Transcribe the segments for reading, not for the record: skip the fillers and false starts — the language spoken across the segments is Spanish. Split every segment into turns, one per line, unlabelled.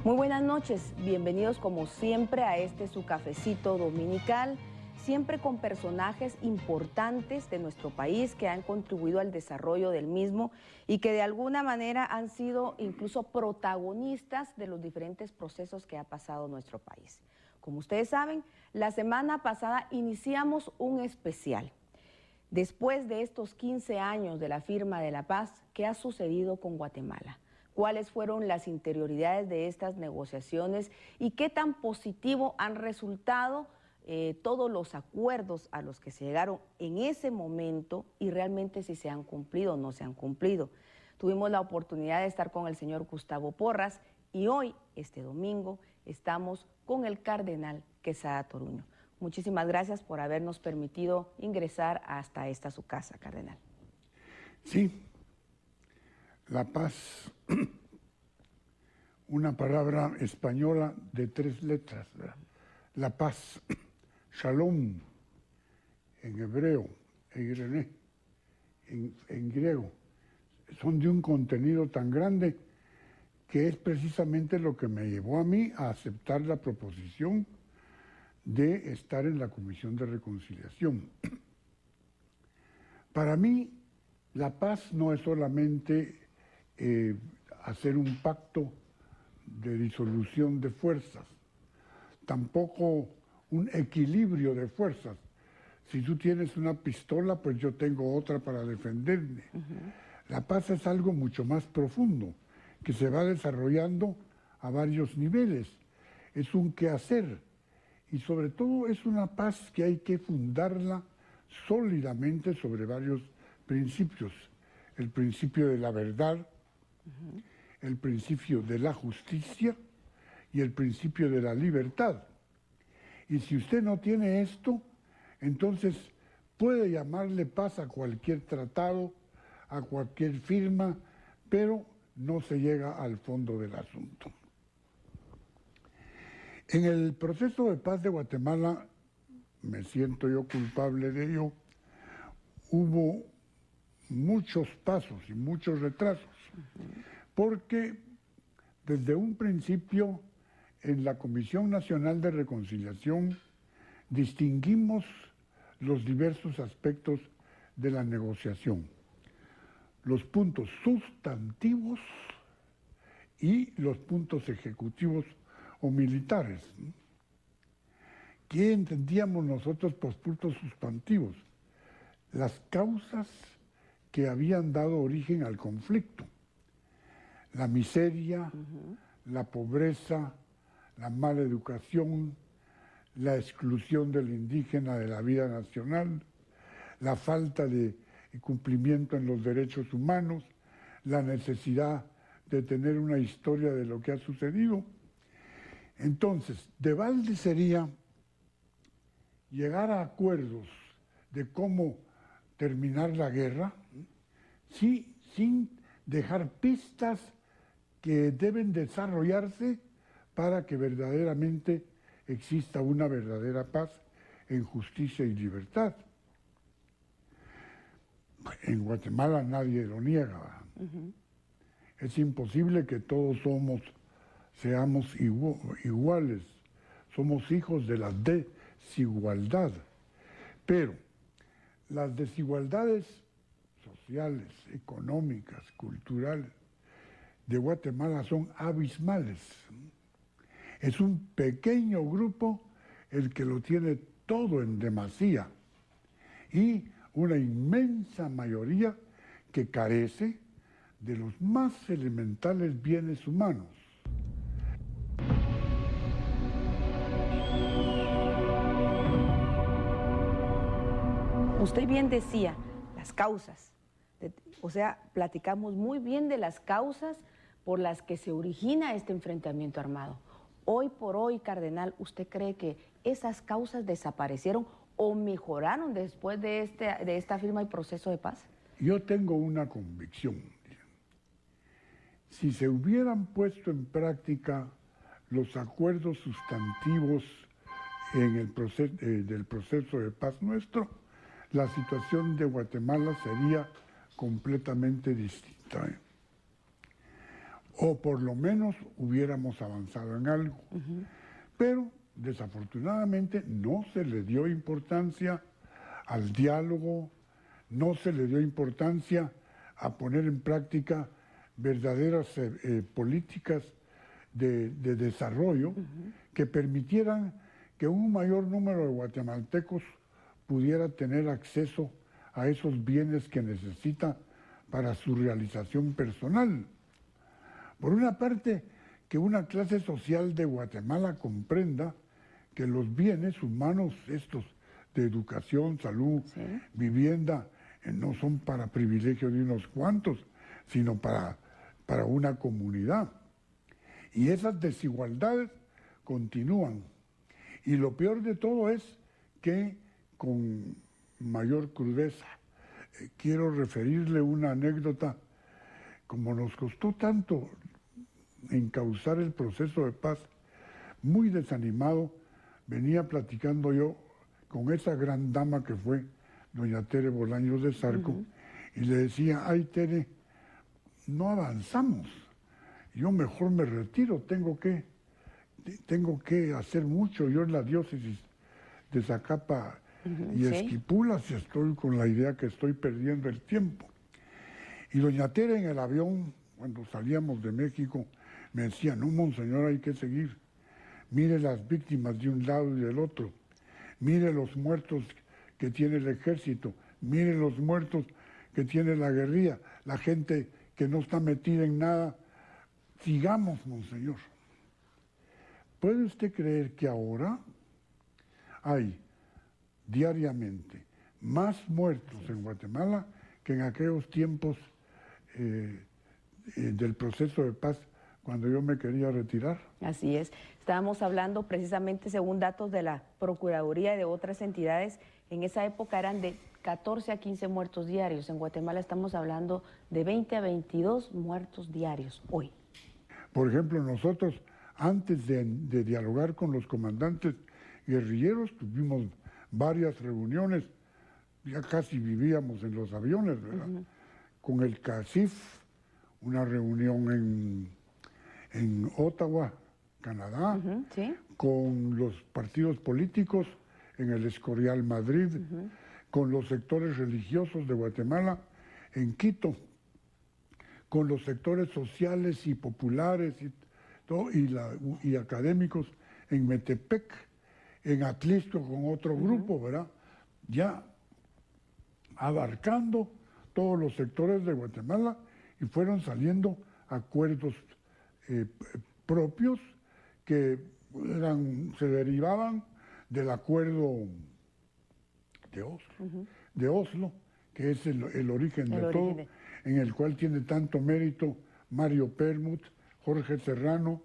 Muy buenas noches, bienvenidos como siempre a su cafecito dominical, siempre con personajes importantes de nuestro país que han contribuido al desarrollo del mismo y que de alguna manera han sido incluso protagonistas de los diferentes procesos que ha pasado nuestro país. Como ustedes saben, la semana pasada iniciamos un especial. Después de estos 15 años de la firma de la paz, ¿qué ha sucedido con Guatemala? ¿Cuáles fueron las interioridades de estas negociaciones y qué tan positivo han resultado todos los acuerdos a los que se llegaron en ese momento y realmente si se han cumplido o no se han cumplido? Tuvimos la oportunidad de estar con el señor Gustavo Porras y hoy, este domingo, estamos con el cardenal Quesada Toruño. Muchísimas gracias por habernos permitido ingresar hasta esta su casa, cardenal.
Sí, la paz, una palabra española de 3 letras, ¿verdad? La paz, shalom, en hebreo, eirené, en griego, son de un contenido tan grande que es precisamente lo que me llevó a mí a aceptar la proposición de estar en la Comisión de Reconciliación. Para mí, la paz no es solamente hacer un pacto de disolución de fuerzas, tampoco un equilibrio de fuerzas. Si tú tienes una pistola, pues yo tengo otra para defenderme. La paz es algo mucho más profundo, que se va desarrollando a varios niveles. Es un quehacer y sobre todo es una paz que hay que fundarla sólidamente sobre varios principios. El principio de la verdad, el principio de la justicia y el principio de la libertad. Y si usted no tiene esto, entonces puede llamarle paz a cualquier tratado, a cualquier firma, pero no se llega al fondo del asunto. En el proceso de paz de Guatemala, me siento yo culpable de ello, hubo muchos pasos y muchos retrasos, porque desde un principio en la Comisión Nacional de Reconciliación distinguimos los diversos aspectos de la negociación, los puntos sustantivos y los puntos ejecutivos o militares. ¿Qué entendíamos nosotros por puntos sustantivos? Las causas que habían dado origen al conflicto. La miseria, la pobreza, la mala educación, la exclusión del indígena de la vida nacional, la falta de cumplimiento en los derechos humanos, la necesidad de tener una historia de lo que ha sucedido. Entonces, de balde sería llegar a acuerdos de cómo terminar la guerra, sí, sin dejar pistas que deben desarrollarse para que verdaderamente exista una verdadera paz en justicia y libertad. En Guatemala nadie lo niega. Es imposible que todos seamos iguales, somos hijos de la desigualdad, pero las desigualdades sociales, económicas, culturales de Guatemala son abismales. Es un pequeño grupo el que lo tiene todo en demasía y una inmensa mayoría que carece de los más elementales bienes humanos.
Usted bien decía, las causas, o sea, platicamos muy bien de las causas por las que se origina este enfrentamiento armado. Hoy por hoy, cardenal, ¿usted cree que esas causas desaparecieron o mejoraron después de esta firma y proceso de paz?
Yo tengo una convicción. Si se hubieran puesto en práctica los acuerdos sustantivos en el del proceso de paz nuestro, la situación de Guatemala sería completamente distinta. o por lo menos hubiéramos avanzado en algo. Pero desafortunadamente no se le dio importancia al diálogo, no se le dio importancia a poner en práctica verdaderas políticas de desarrollo que permitieran que un mayor número de guatemaltecos pudiera tener acceso a esos bienes que necesita para su realización personal. Por una parte, que una clase social de Guatemala comprenda que los bienes humanos estos de educación, salud, vivienda, no son para privilegio de unos cuantos, sino para una comunidad. Y esas desigualdades continúan. Y lo peor de todo es que con mayor crudeza, quiero referirle una anécdota. Como nos costó tanto encauzar el proceso de paz, muy desanimado, venía platicando yo con esa gran dama que fue doña Tere Bolaños de Zarco, y le decía: ay, Tere, no avanzamos, yo mejor me retiro, tengo que hacer mucho, yo en la diócesis de Zacapa y Esquipulas, y estoy con la idea que estoy perdiendo el tiempo. Y doña Tere en el avión, cuando salíamos de México, me decía: no, monseñor, hay que seguir. Mire las víctimas de un lado y del otro. Mire los muertos que tiene el ejército. Mire los muertos que tiene la guerrilla. La gente que no está metida en nada. Sigamos, monseñor. ¿Puede usted creer que ahora hay diariamente más muertos en Guatemala que en aquellos tiempos del proceso de paz cuando yo me quería retirar?
Así es. Estábamos hablando precisamente, según datos de la Procuraduría y de otras entidades, en esa época eran de 14 a 15 muertos diarios. En Guatemala estamos hablando de 20 a 22 muertos diarios hoy.
Por ejemplo, nosotros, antes de dialogar con los comandantes guerrilleros, tuvimos varias reuniones, ya casi vivíamos en los aviones, ¿verdad? Con el CACIF, una reunión en Ottawa, Canadá, con los partidos políticos en el Escorial, Madrid, con los sectores religiosos de Guatemala en Quito, con los sectores sociales y populares y académicos en Metepec, en Atlisco con otro grupo, ¿verdad? Ya abarcando todos los sectores de Guatemala, y fueron saliendo acuerdos propios que se derivaban del acuerdo de Oslo, que es el origen de todo, en el cual tiene tanto mérito Mario Permut, Jorge Serrano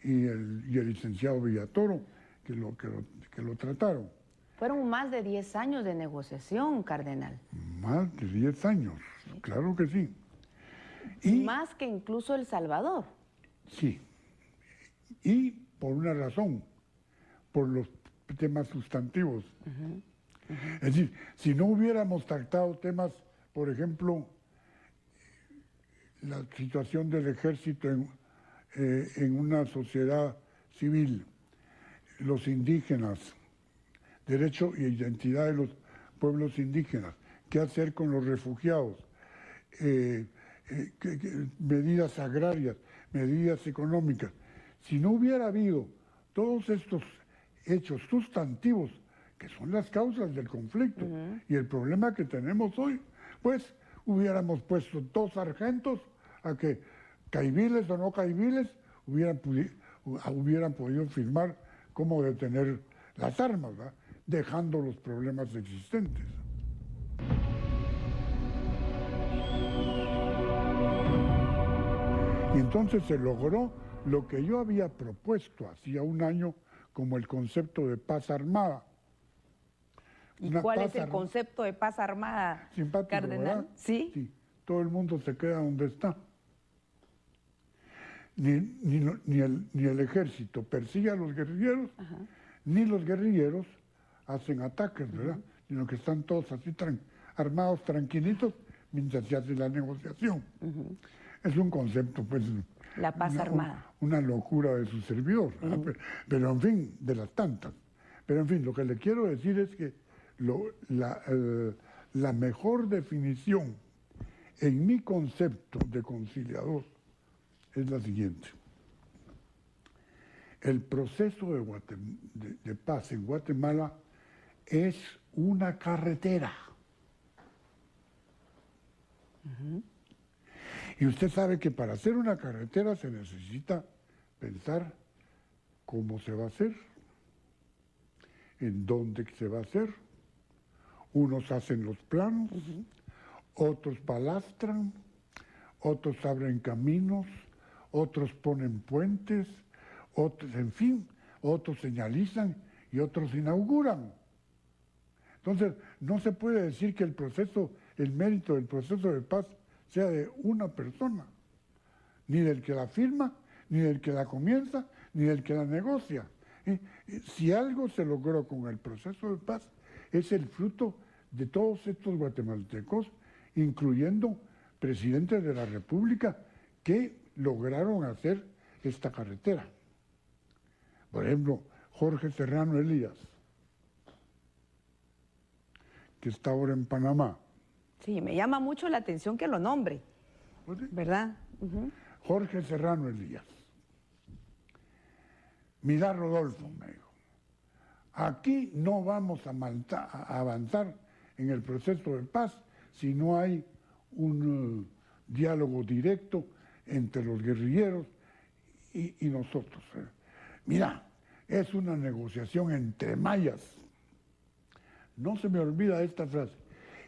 y el licenciado Villatoro, que lo trataron.
Fueron más de 10 años de negociación, cardenal.
Más de 10 años, claro que sí.
Y más que incluso El Salvador.
Sí, y por una razón, por los temas sustantivos. Es decir, si no hubiéramos tratado temas, por ejemplo, la situación del ejército en una sociedad civil, los indígenas, derecho e identidad de los pueblos indígenas, qué hacer con los refugiados, medidas agrarias, medidas económicas. Si no hubiera habido todos estos hechos sustantivos, que son las causas del conflicto y el problema que tenemos hoy, pues hubiéramos puesto 2 sargentos a que, caiviles o no caiviles, hubieran podido firmar cómo detener las armas, ¿verdad? Dejando los problemas existentes. Y entonces se logró lo que yo había propuesto hacía un año como el concepto de paz armada.
¿Y cuál es el concepto de paz armada,
simpático,
cardenal?
¿verdad?
Sí.
Todo el mundo se queda donde está. Ni el ejército persigue a los guerrilleros, ni los guerrilleros hacen ataques, ¿verdad? Sino que están todos así armados, tranquilitos, mientras se hace la negociación. Es un concepto, pues,
La paz armada.
Una locura de su servidor, pero en fin, de las tantas. Pero en fin, lo que le quiero decir es que la mejor definición en mi concepto de conciliador es la siguiente. El proceso de paz en Guatemala es una carretera. Y usted sabe que para hacer una carretera se necesita pensar cómo se va a hacer, en dónde se va a hacer. Unos hacen los planos, otros balastran, otros abren caminos, otros ponen puentes, otros, en fin, otros señalizan y otros inauguran. Entonces, no se puede decir que el mérito del proceso de paz sea de una persona, ni del que la firma, ni del que la comienza, ni del que la negocia. Si algo se logró con el proceso de paz, es el fruto de todos estos guatemaltecos, incluyendo presidentes de la República, que lograron hacer esta carretera. Por ejemplo, Jorge Serrano Elías, que está ahora en Panamá.
Sí, me llama mucho la atención que lo nombre, ¿verdad?
Jorge Serrano Elías. Mira, Rodolfo, me dijo, aquí no vamos a avanzar en el proceso de paz si no hay un diálogo directo entre los guerrilleros y nosotros. Mira, es una negociación entre mayas. No se me olvida esta frase.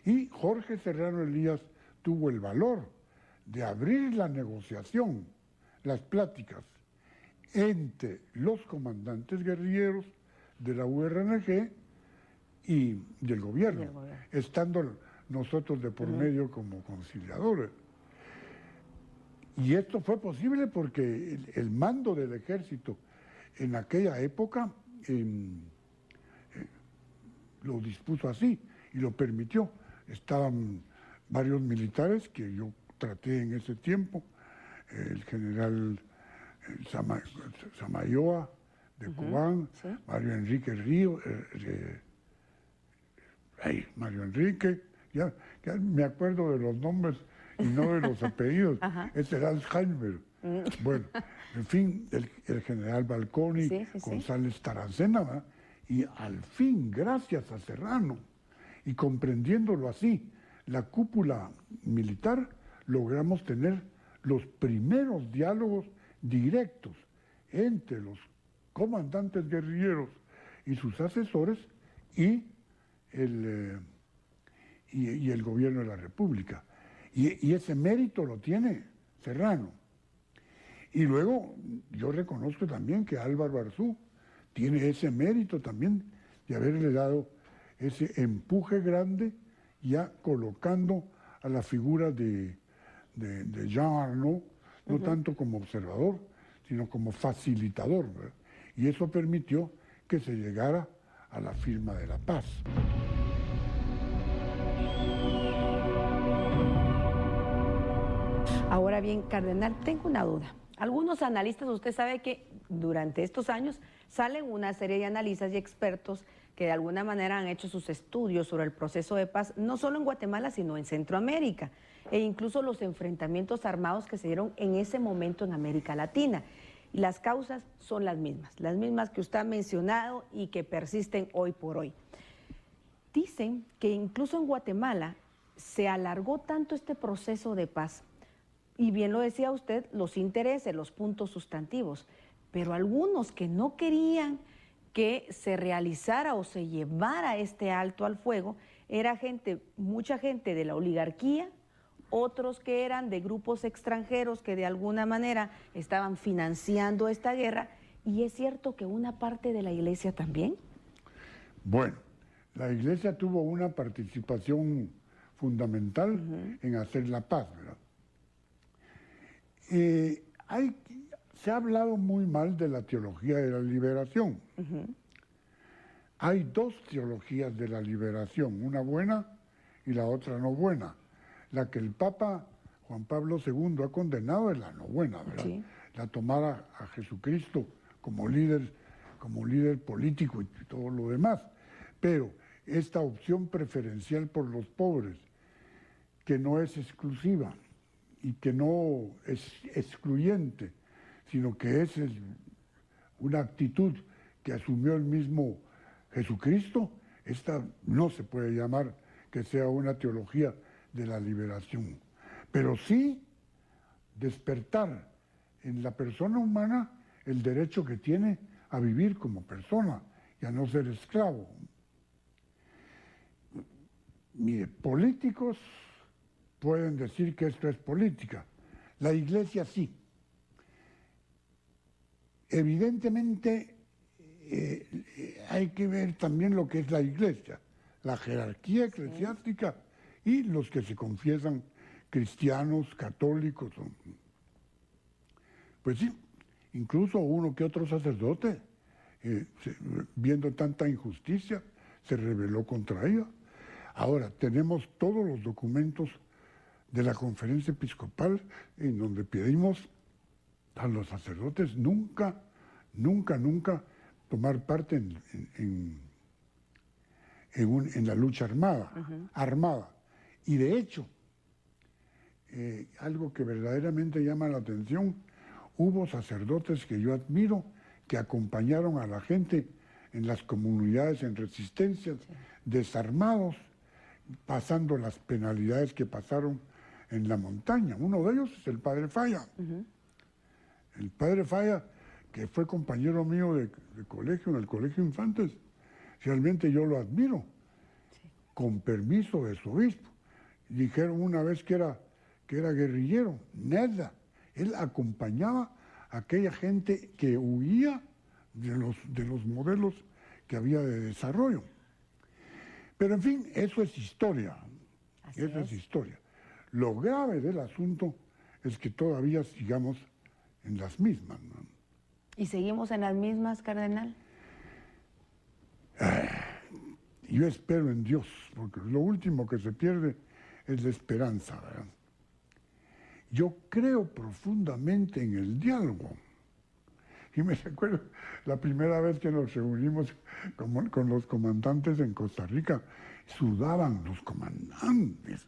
Y Jorge Serrano Elías tuvo el valor de abrir la negociación, las pláticas, entre los comandantes guerrilleros de la URNG y del gobierno, estando nosotros de por medio como conciliadores. Y esto fue posible porque el mando del ejército en aquella época lo dispuso así y lo permitió. Estaban varios militares que yo traté en ese tiempo, el general Samayoa de Cubán,
sí.
Mario Enrique Río, Mario Enrique, ya me acuerdo de los nombres y no de los apellidos, ese era Alzheimer. Bueno, en fin, el general Balconi, González Taracena, ¿verdad? Y al fin, gracias a Serrano, y comprendiéndolo así, la cúpula militar, logramos tener los primeros diálogos directos entre los comandantes guerrilleros y sus asesores y el gobierno de la República. Y ese mérito lo tiene Serrano. Y luego yo reconozco también que Álvaro Arzú tiene ese mérito también de haberle dado ese empuje grande, ya colocando a la figura de Jean Arnaud, no tanto como observador, sino como facilitador, ¿verdad? Y eso permitió que se llegara a la firma de la paz.
Ahora bien, cardenal, tengo una duda. Algunos analistas, usted sabe que durante estos años salen una serie de analistas y expertos que de alguna manera han hecho sus estudios sobre el proceso de paz, no solo en Guatemala, sino en Centroamérica, e incluso los enfrentamientos armados que se dieron en ese momento en América Latina. Y las causas son las mismas que usted ha mencionado y que persisten hoy por hoy. Dicen que incluso en Guatemala se alargó tanto este proceso de paz, y bien lo decía usted, los intereses, los puntos sustantivos, pero algunos que no querían que se realizara o se llevara este alto al fuego, era mucha gente de la oligarquía, otros que eran de grupos extranjeros que de alguna manera estaban financiando esta guerra, y es cierto que una parte de la iglesia también.
Bueno, la iglesia tuvo una participación fundamental en hacer la paz, ¿verdad? Se ha hablado muy mal de la teología de la liberación. Hay dos teologías de la liberación, una buena y la otra no buena. La que el Papa Juan Pablo II ha condenado es la no buena, ¿verdad?
Sí.
La tomar a Jesucristo como líder político y todo lo demás. Pero esta opción preferencial por los pobres, que no es exclusiva y que no es excluyente, sino que es una actitud que asumió el mismo Jesucristo, esta no se puede llamar que sea una teología de la liberación, pero sí despertar en la persona humana el derecho que tiene a vivir como persona y a no ser esclavo. Mire, políticos pueden decir que esto es política, la Iglesia sí. Evidentemente hay que ver también lo que es la Iglesia, la jerarquía eclesiástica y los que se confiesan cristianos, católicos. Pues sí, incluso uno que otro sacerdote, viendo tanta injusticia, se rebeló contra ella. Ahora, tenemos todos los documentos de la Conferencia Episcopal en donde pedimos a los sacerdotes nunca tomar parte en la lucha armada. Y de hecho, algo que verdaderamente llama la atención, hubo sacerdotes que yo admiro que acompañaron a la gente en las comunidades en resistencia, desarmados, pasando las penalidades que pasaron en la montaña. Uno de ellos es el padre Falla. El padre Falla, que fue compañero mío de colegio, en el Colegio Infantes, realmente yo lo admiro, con permiso de su obispo. Dijeron una vez que era guerrillero, nada. Él acompañaba a aquella gente que huía de los modelos que había de desarrollo. Pero en fin, eso es historia. Eso es historia. Lo grave del asunto es que todavía sigamos en las mismas, ¿no?
¿Y seguimos en las mismas, cardenal?
Yo espero en Dios, porque lo último que se pierde es la esperanza, ¿verdad? Yo creo profundamente en el diálogo. Y me recuerdo la primera vez que nos reunimos con los comandantes en Costa Rica, sudaban los comandantes,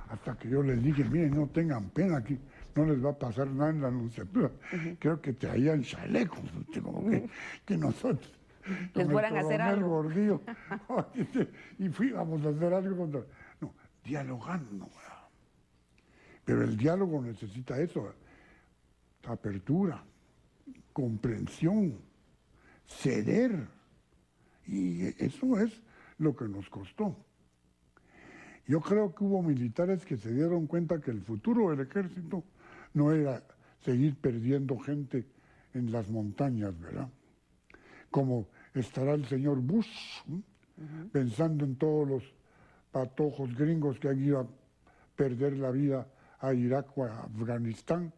hasta que yo les dije, miren, no tengan pena, aquí no les va a pasar nada en la anunciatura. Creo que traían chalecos, como que nosotros
les fueran a hacer algo.
Gordillo, y fuimos a hacer algo contra... No, dialogando. Pero el diálogo necesita eso, apertura, comprensión, ceder. Y eso es lo que nos costó. Yo creo que hubo militares que se dieron cuenta que el futuro del ejército no era seguir perdiendo gente en las montañas, ¿verdad? Como estará el señor Bush, pensando en todos los patojos gringos que han ido a perder la vida a Irak o a Afganistán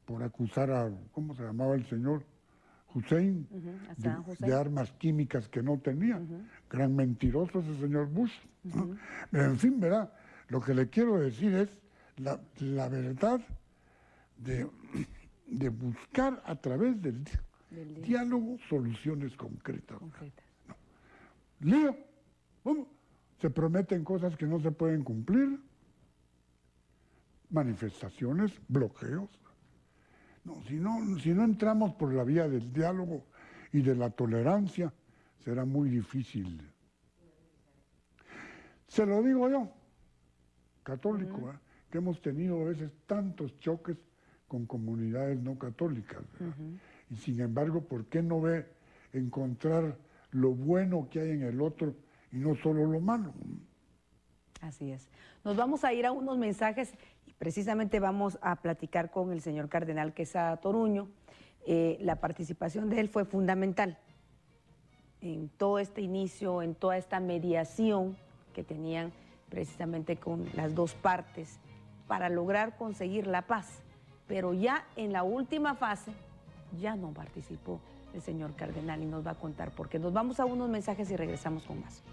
por acusar a, ¿cómo se llamaba el señor? Hussein, de armas químicas que no tenía. Gran mentiroso ese señor Bush. Pero en fin, ¿verdad? Lo que le quiero decir es la verdad de buscar a través del diálogo soluciones concretas. No. Lío. ¿Cómo? Se prometen cosas que no se pueden cumplir. Manifestaciones, bloqueos. No, si no entramos por la vía del diálogo y de la tolerancia, será muy difícil. Se lo digo yo, católico, que hemos tenido a veces tantos choques con comunidades no católicas. Y sin embargo, ¿por qué no encontrar lo bueno que hay en el otro y no solo lo malo?
Así es. Nos vamos a ir a unos mensajes y precisamente vamos a platicar con el señor cardenal Quesada Toruño. La participación de él fue fundamental en todo este inicio, en toda esta mediación que tenían precisamente con las dos partes para lograr conseguir la paz. Pero ya en la última fase ya no participó el señor cardenal y nos va a contar por qué. Nos vamos a unos mensajes y regresamos con más.